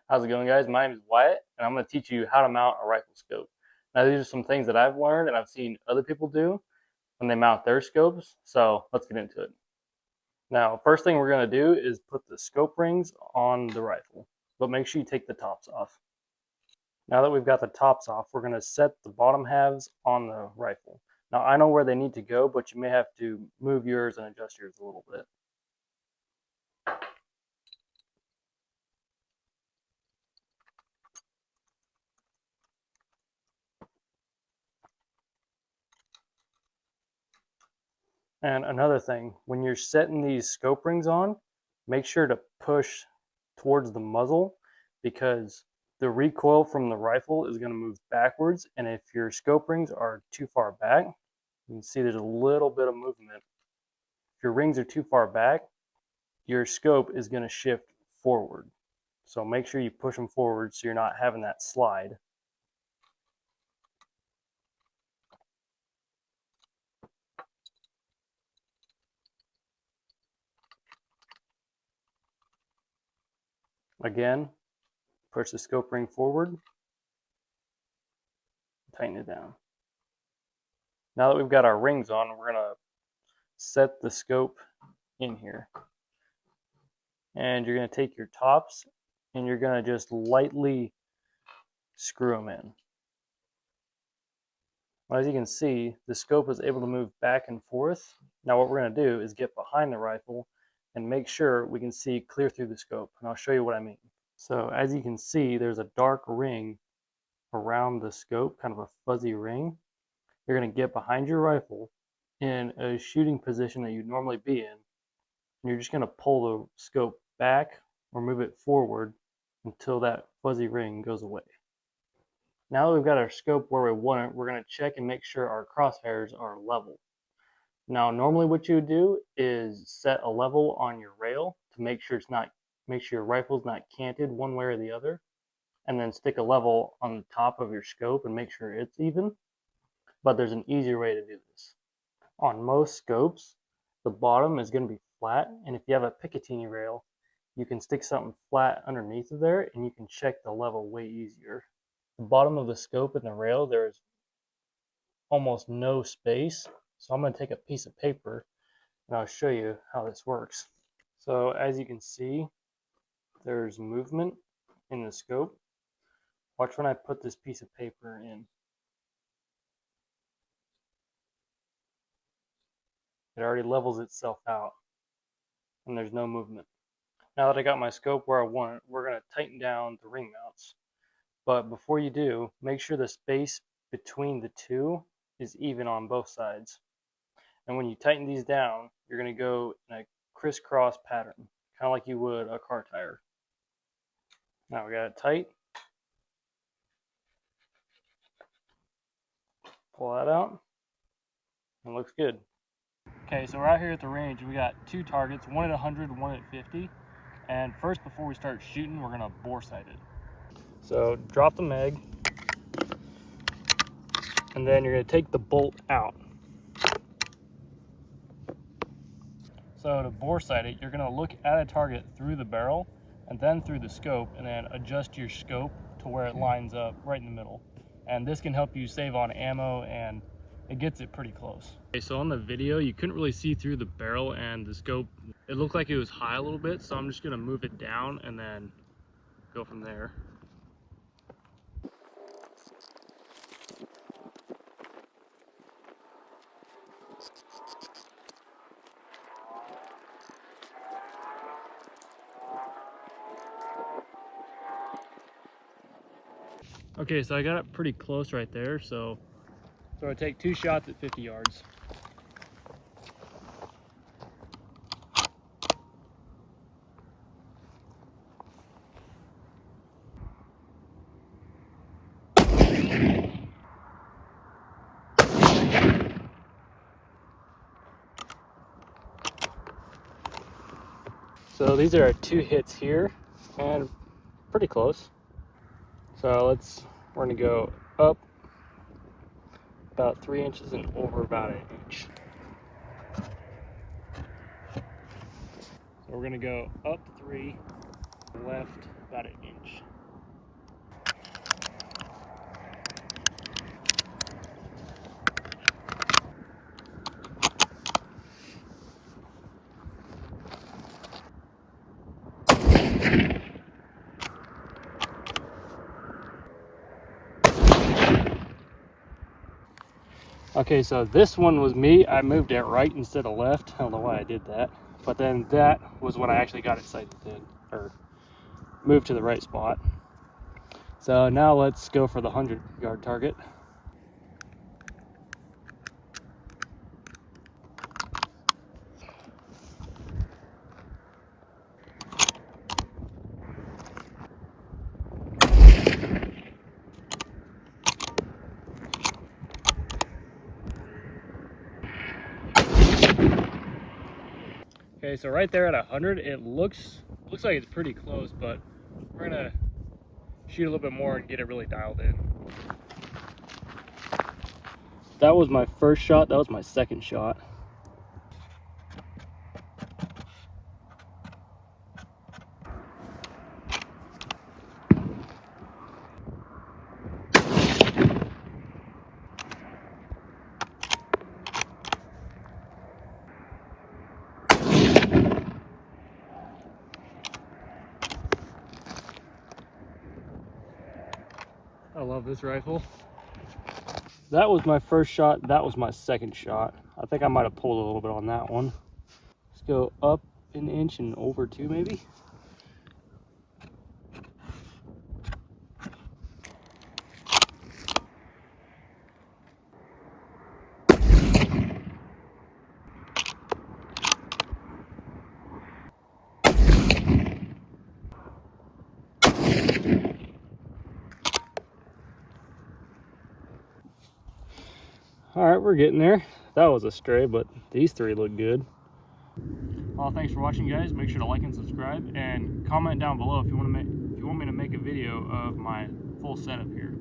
How's it going, guys? My name is Wyatt, and I'm going to teach you how to mount a rifle scope. Now, these are some things that I've learned and I've seen other people do when they mount their scopes, so let's get into it. Now, first thing we're going to do is put the scope rings on the rifle, but make sure you take the tops off. Now that we've got the tops off, we're going to set the bottom halves on the rifle. Now, I know where they need to go, but you may have to move yours and adjust yours a little bit. And another thing, when you're setting these scope rings on, make sure to push towards the muzzle because the recoil from the rifle is going to move backwards. And if your scope rings are too far back, you can see there's a little bit of movement. If your rings are too far back, your scope is going to shift forward. So make sure you push them forward so you're not having that slide. Again, push the scope ring forward, tighten it down. Now that we've got our rings on, we're going to set the scope in here. And you're going to take your tops and you're going to just lightly screw them in. Well, as you can see, the scope is able to move back and forth. Now what we're going to do is get behind the rifle and make sure we can see clear through the scope. And I'll show you what I mean. So as you can see, there's a dark ring around the scope, kind of a fuzzy ring. You're going to get behind your rifle in a shooting position that you'd normally be in. And you're just going to pull the scope back or move it forward until that fuzzy ring goes away. Now that we've got our scope where we want it, we're going to check and make sure our crosshairs are level. Now, normally what you would do is set a level on your rail to make sure your rifle's not canted one way or the other, and then stick a level on the top of your scope and make sure it's even. But there's an easier way to do this. On most scopes, the bottom is going to be flat, and if you have a Picatinny rail, you can stick something flat underneath of there and you can check the level way easier. The bottom of the scope and the rail, there's almost no space, so I'm going to take a piece of paper and I'll show you how this works. So as you can see, there's movement in the scope. Watch when I put this piece of paper in. It already levels itself out and there's no movement. Now that I got my scope where I want it, we're going to tighten down the ring mounts. But before you do, make sure the space between the two is even on both sides. And when you tighten these down, you're going to go in a crisscross pattern, kind of like you would a car tire. Now we got it tight. Pull that out. It looks good. Okay, so we're out here at the range. We got two targets, one at 100, one at 50. And first, before we start shooting, we're going to bore sight it. So drop the mag, and then you're going to take the bolt out. So to bore sight it, you're going to look at a target through the barrel and then through the scope, and then adjust your scope to where it lines up right in the middle. And this can help you save on ammo, and it gets it pretty close. Okay, so on the video, you couldn't really see through the barrel and the scope. It looked like it was high a little bit, so I'm just going to move it down and then go from there. Okay, so I got it pretty close right there, so I take 2 shots at 50 yards. So these are our 2 hits here, and pretty close. So we're gonna go up about 3 inches and over about 1 inch. So we're gonna go up 3, left about 1 inch. Okay, so this one was me. I moved it right instead of left. I don't know why I did that. But then that was when I actually got it sighted in, or moved to the right spot. So now let's go for the 100-yard target. Okay, so right there at 100, it looks like it's pretty close, but we're gonna shoot a little bit more and get it really dialed in. That was my first shot. That was my second shot. I love this rifle. That was my first shot. That was my second shot. I think I might have pulled a little bit on that one. Let's go up an inch and over 2 maybe. All right, we're getting there. That was a stray, but these 3 look good. Well, thanks for watching, guys. Make sure to like and subscribe, and comment down below if you want me to make a video of my full setup here.